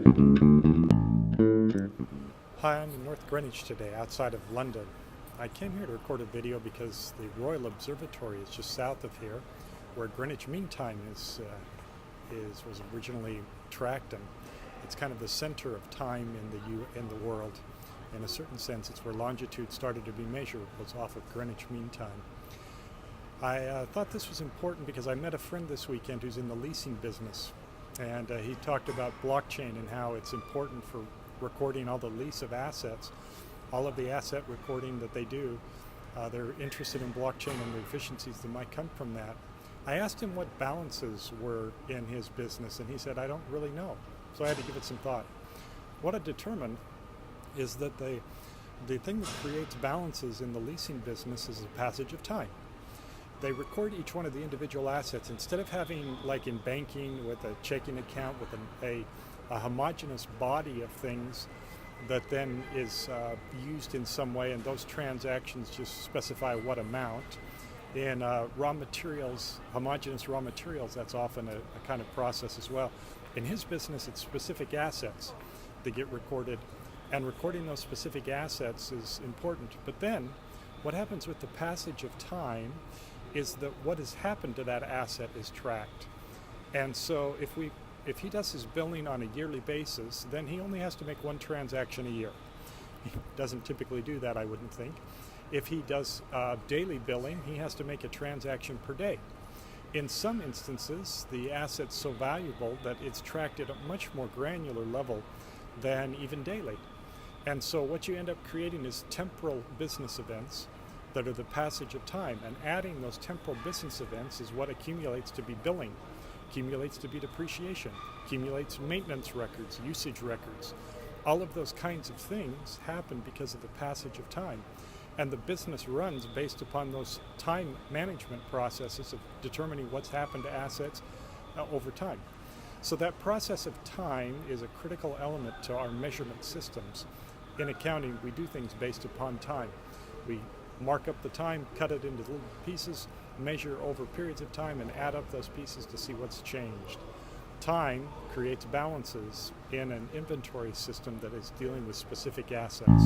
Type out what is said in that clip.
Hi, I'm in North Greenwich today, outside of London. I came here to record a video because the Royal Observatory is just south of here, where Greenwich Mean Time was originally tracked, and it's kind of the center of time in the world. In a certain sense, it's where longitude started to be measured, was off of Greenwich Mean Time. I thought this was important because I met a friend this weekend who's in the leasing business, and he talked about blockchain and how it's important for recording all the lease of assets, all of the asset recording that they do. They're interested in blockchain and the efficiencies that might come from that. I asked him what balances were in his business, and he said, I don't really know. So I had to give it some thought. What I determined is that the thing that creates balances in the leasing business is the passage of time. They record each one of the individual assets. Instead of having, like in banking, with a checking account with a homogeneous body of things that then is used in some way, and those transactions just specify what amount. In raw materials, homogeneous raw materials, that's often a kind of process as well. In his business, it's specific assets that get recorded, and recording those specific assets is important. But then what happens with the passage of time is that what has happened to that asset is tracked. And so if he does his billing on a yearly basis, then he only has to make one transaction a year. He doesn't typically do that, I wouldn't think. If he does daily billing, he has to make a transaction per day. In some instances, the asset's so valuable that it's tracked at a much more granular level than even daily. And so what you end up creating is temporal business events that are the passage of time, and adding those temporal business events is what accumulates to be billing, accumulates to be depreciation, accumulates maintenance records, usage records. All of those kinds of things happen because of the passage of time. And the business runs based upon those time management processes of determining what's happened to assets over time. So that process of time is a critical element to our measurement systems. In accounting, we do things based upon time. We mark up the time, cut it into little pieces, measure over periods of time, and add up those pieces to see what's changed. Time creates balances in an inventory system that is dealing with specific assets.